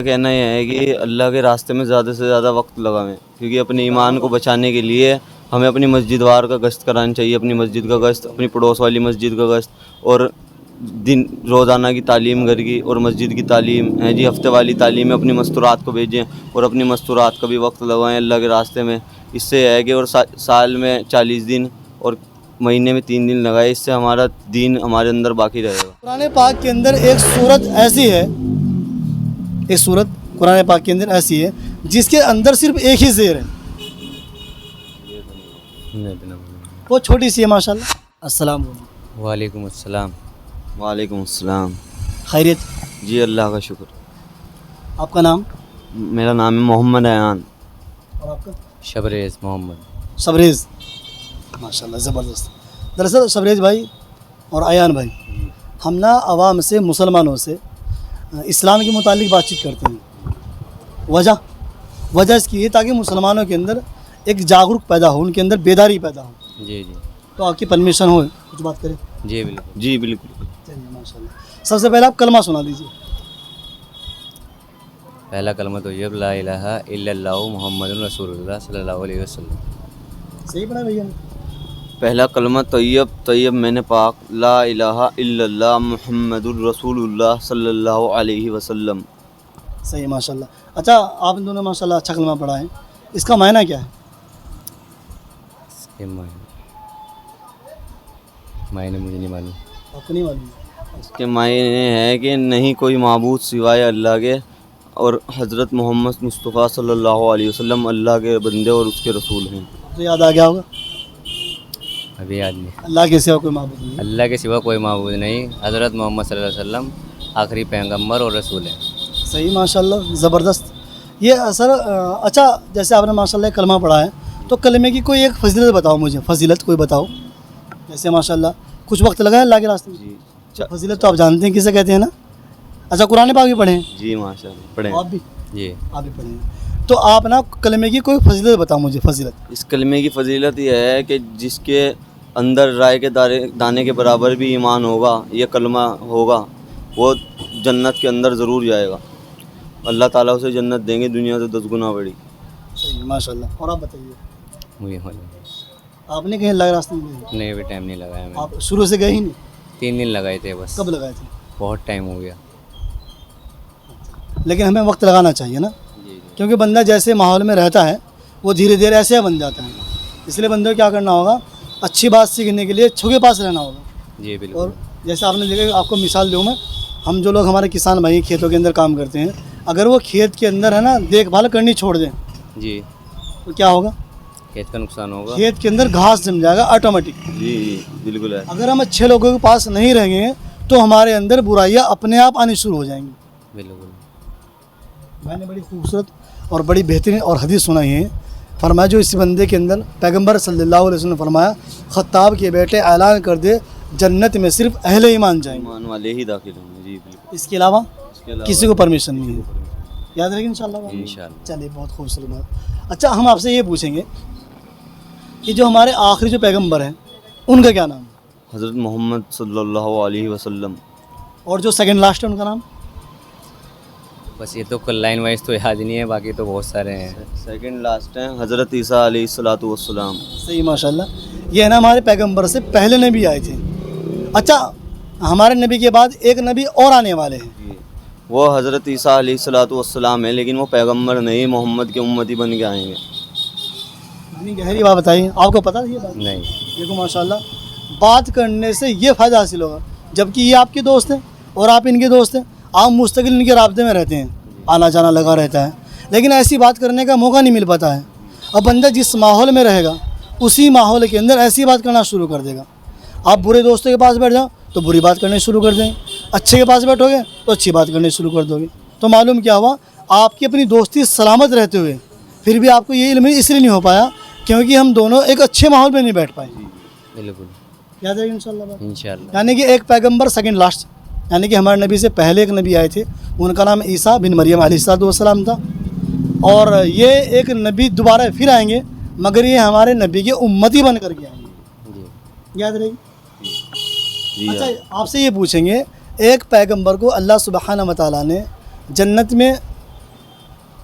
کہنا یہ ہے کہ اللہ کے راستے میں زیادہ سے زیادہ وقت لگائیں، کیونکہ اپنے ایمان کو بچانے کے لیے ہمیں اپنی مسجد وار کا گشت کرانی چاہیے، اپنی مسجد کا گشت، اپنی پڑوس والی مسجد کا گشت، اور دن روزانہ کی تعلیم گھر کی اور مسجد کی تعلیم ہے جی، ہفتے والی تعلیم میں اپنی مستورات کو بھیجیں اور اپنی مستورات کا بھی وقت لگائیں اللہ کے راستے میں۔ اس سے ہے کہ اور سال میں 40 دن اور مہینے میں 3 دن لگائے، اس سے ہمارا دین ہمارے اندر باقی رہے گا۔ قرآن پاک کے اندر ایک صورت ایسی ہے، ایک صورت قرآن پاک کے اندر ایسی ہے جس کے اندر صرف ایک ہی زیر ہے، وہ چھوٹی سی ہے ماشاءاللہ۔ السلام علیکم۔ وعلیکم السلام۔ وعلیکم السلام۔ خیریت؟ جی اللہ کا شکر۔ آپ کا نام؟ میرا نام ہے محمد ایان۔ اور آپ کا؟ شبریز محمد۔ شبریز، ماشاءاللہ زبردست۔ دراصل شبریز بھائی اور ایان بھائی، ہم نا عوام سے، مسلمانوں سے اسلام کے متعلق بات چیت کرتے ہیں۔ وجہ اس کی ہے تاکہ مسلمانوں کے اندر ایک جاگرک پیدا ہو، ان کے اندر بیداری پیدا ہو۔ جی جی تو آپ کی پرمیشن ہو کچھ بات کریں؟ جی بالکل، جی بالکل۔ چلیے ماشاء اللہ۔ سب سے پہلے آپ کلمہ سنا دیجیے۔ پہلا کلمہ تو یہ لا الہ الا اللہ محمد رسول اللہ صلی اللہ علیہ وسلم۔ صحیح پڑھا بھیا؟ پہلا کلمہ طیب میں نے پاک لا الہ الا اللہ محمد الرسول اللہ صلی اللہ علیہ وسلم۔ صحیح ماشاء اللہ۔ اچھا، آپ دونوں ماشاء اللہ اچھا کلمہ پڑھا ہے، اس کا معنی کیا ہے؟ اس کے معنی مجھے نہیں معلوم۔ آپ کو نہیں معلوم؟ اس کے معنی ہے کہ نہیں کوئی معبود سوائے اللہ کے، اور حضرت محمد مصطفیٰ صلی اللہ علیہ وسلم اللہ کے بندے اور اس کے رسول ہیں۔ تو یاد آ گیا ہوگا؟ ابھی یاد نہیں۔ اللہ کے سوا کوئی معبود نہیں ہے۔ اللہ کے سوا کوئی معبود نہیں، حضرت محمد صلی اللہ علیہ وسلم آخری پیغمبر اور رسول ہیں۔ صحیح ماشاء اللہ زبردست۔ یہ سر اچھا، جیسے آپ نے ماشاء اللہ کلمہ پڑھا ہے تو کلمے کی کوئی ایک فضیلت بتاؤ مجھے، فضیلت کوئی بتاؤ۔ جیسے ماشاء اللہ کچھ وقت لگا ہے اللہ کے راستے میں، جی فضیلت تو آپ جانتے ہیں کسے کہتے ہیں نا؟ اچھا، قرآن پاک بھی پڑھے ہیں؟ جی ماشاء اللہ پڑھیں۔ آپ بھی؟ جی آپ بھی پڑھے ہیں تو آپ نا کلمے کی کوئی فضیلت بتاؤ مجھے، فضیلت۔ اس کلمے کی فضیلت یہ ہے کہ جس کے اندر رائے کے دانے کے برابر بھی ایمان ہوگا، یہ کلمہ ہوگا، وہ جنت کے اندر ضرور جائے گا، اللہ تعالیٰ اسے جنت دیں گے دنیا سے 10 گنا بڑی۔ صحیح ماشاء اللہ۔ اور آپ بتائیے، مجھے آپ نے کہیں اللہ کے راستے میں گئے؟ نہیں، ابھی ٹائم نہیں لگایا میں، آپ شروع سے گئے ہی نہیں؟ 3 دن لگائے تھے بس۔ کب لگائے تھے؟ بہت ٹائم ہو گیا۔ لیکن ہمیں وقت لگانا چاہیے نا، جی کیونکہ بندہ جیسے ماحول میں رہتا ہے وہ دھیرے دھیرے ایسے بن جاتا ہے۔ اس لیے بندے کو کیا کرنا ہوگا، اچھی بات سیکھنے کے لیے اچھوں کے پاس رہنا ہوگا۔ جی اور بالکل۔ جیسے آپ نے دیکھا، آپ کو مثال دوں میں، ہم جو لوگ ہمارے کسان بھائی کھیتوں کے اندر کام کرتے ہیں، اگر وہ کھیت کے اندر ہے نا دیکھ بھال کرنی چھوڑ دیں جی، تو کیا ہوگا؟ کھیت کا نقصان ہوگا۔ کھیت کے اندر گھاس جم جائے گا آٹومیٹک۔ جی جی بالکل ہے۔ اگر ہم اچھے لوگوں کے پاس نہیں رہیں گے تو ہمارے اندر برائیاں اپنے آپ آنی شروع ہو جائیں گی۔ بالکل۔ میں نے بڑی خوبصورت اور بڑی بہترین اور حدیث سنائی ہے، فرمایا جو اس بندے کے اندر پیغمبر صلی اللہ علیہ وسلم نے فرمایا، خطاب کے بیٹے اعلان کر دے جنت میں صرف اہل ایمان جائیں گے، ایمان والے ہی داخل ہوں گے۔ جی بالکل۔ اس کے علاوہ اس کے علاوہ کسی کو پرمیشن نہیں ہے۔ یاد رکھیں انشاءاللہ۔ انشاءاللہ۔ چلیے بہت خوبصورت بات۔ اچھا، ہم آپ سے یہ پوچھیں گے کہ جو ہمارے آخری جو پیغمبر ہیں ان کا کیا نام ہے؟ حضرت محمد صلی اللہ علیہ وسلم۔ اور جو سیکنڈ لاسٹ ہے ان کا نام؟ بس یہ تو لائن وائز تو یاد نہیں ہے، باقی تو بہت سارے ہیں۔ سیکنڈ لاسٹ ہیں حضرت عیسیٰ علیہ الصلوۃ والسلام۔ صحیح ماشاء اللہ۔ یہ ہے نا ہمارے پیغمبر سے پہلے نبی آئے تھے۔ اچھا، ہمارے نبی کے بعد ایک نبی اور آنے والے ہیں، جی، وہ حضرت عیسیٰ علیہ الصلوۃ والسلام ہے، لیکن وہ پیغمبر نہیں، محمد کے امتی بن کے آئیں گے۔ اتنی گہری بات بتائیے، آپ کو پتہ ہے یہ بات؟ نہیں۔ دیکھو ماشاء اللہ، بات کرنے سے یہ فائدہ حاصل ہوگا، جبکہ یہ آپ کے دوست ہیں اور آپ ان کے دوست ہیں، آپ مستقل ان کے رابطے میں رہتے ہیں، آنا جانا لگا رہتا ہے، لیکن ایسی بات کرنے کا موقع نہیں مل پاتا ہے۔ اب بندہ جس ماحول میں رہے گا اسی ماحول کے اندر ایسی بات کرنا شروع کر دے گا۔ آپ برے دوستوں کے پاس بیٹھ جاؤ تو بری بات کرنے شروع کر دیں گے، اچھے کے پاس بیٹھو گے تو اچھی بات کرنے شروع کر دو گے۔ تو معلوم کیا ہوا، آپ کی اپنی دوستی سلامت رہتے ہوئے پھر بھی آپ کو یہ علم اس لیے نہیں ہو پایا کیونکہ ہم دونوں ایک اچھے ماحول میں نہیں بیٹھ پائے۔ بالکل یاد رہے انشاءاللہ بات۔ انشاءاللہ۔ یعنی کہ ایک پیغمبر سیکنڈ لاسٹ، یعنی کہ ہمارے نبی سے پہلے ایک نبی آئے تھے، ان کا نام عیسیٰ بن مریم علیہ السلام تھا، اور یہ ایک نبی دوبارہ پھر آئیں گے، مگر یہ ہمارے نبی کے امتی بن کر کے آئیں گے۔ جی یاد رہی؟ جی۔ اچھا، آپ سے یہ پوچھیں گے، ایک پیغمبر کو اللہ سبحانہ و تعالیٰ نے جنت میں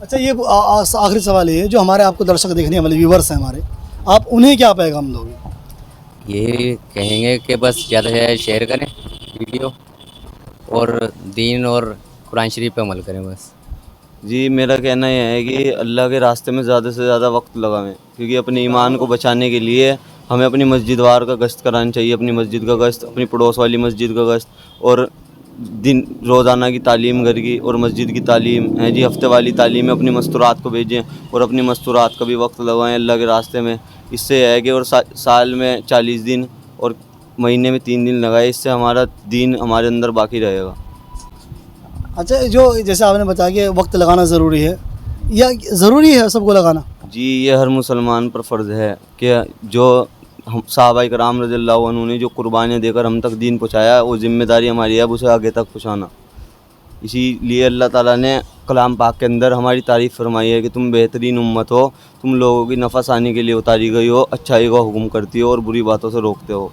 اچھا یہ آخری سوال یہ ہے جو ہمارے آپ کو درشک دیکھنے والے ویورس ہیں ہمارے, آپ انہیں کیا پیغام دو گے؟ یہی کہیں گے کہ بس زیادہ سے زیادہ شیئر کریں ویڈیو, اور دین اور قرآن شریف پہ عمل کریں بس. جی میرا کہنا یہ ہے کہ اللہ کے راستے میں زیادہ سے زیادہ وقت لگائیں, کیونکہ اپنے ایمان کو بچانے کے لیے ہمیں اپنی مسجد وار کا گشت کرانی چاہیے, اپنی مسجد کا گشت, اپنی پڑوس والی مسجد کا گشت, اور دن روزانہ کی تعلیم گھر کی اور مسجد کی تعلیم ہے جی, ہفتے والی تعلیم اپنی مستورات کو بھیجیں اور اپنی مستورات کا بھی وقت لگائیں اللہ کے راستے میں. اس سے یہ ہے کہ اور سال میں 40 دن اور مہینے میں 3 دن لگائے, اس سے ہمارا دین ہمارے اندر باقی رہے گا. اچھا جو جیسے آپ نے بتایا کہ وقت لگانا ضروری ہے, یا ضروری ہے سب کو لگانا؟ جی یہ ہر مسلمان پر فرض ہے کہ جو صحابہ کرام رضی اللہ عنہ نے جو قربانیاں دے کر ہم تک دین پہنچایا, وہ ذمہ داری ہماری ہے اب اسے آگے تک پہنچانا. اسی لیے اللہ تعالیٰ نے کلام پاک کے اندر ہماری تعریف فرمائی ہے کہ تم بہترین امت ہو, تم لوگوں کی نفع ثانی کے لیے اتاری گئی ہو, اچھائی کا حکم کرتی ہو اور بری باتوں سے روکتے ہو.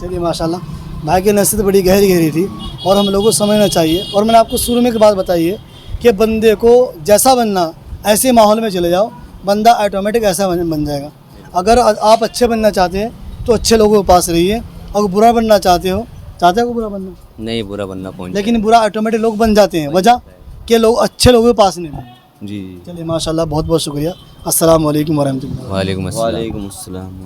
چلیے ماشاءاللہ, بھائی کی نصیحت بڑی گہری تھی اور ہم لوگوں کو سمجھنا چاہیے. اور میں نے آپ کو شروع میں ایک بات بتائی ہے کہ بندے کو جیسا بننا ایسے ماحول میں چلے جاؤ, بندہ آٹومیٹک ایسا بن جائے گا. اگر آپ اچھے بننا چاہتے ہیں تو اچھے لوگوں کے پاس رہیے, اور برا بننا چاہتے ہو برا بننا نہیں, برا بننا پہنچ, لیکن برا آٹومیٹک لوگ بن جاتے ہیں, وجہ کہ لوگ اچھے لوگوں کے پاس نہیں رہتے. جی چلیے ماشاءاللہ, بہت بہت شکریہ. السلام علیکم ورحمۃ اللہ. وعلیکم السلام. وعلیکم السلام.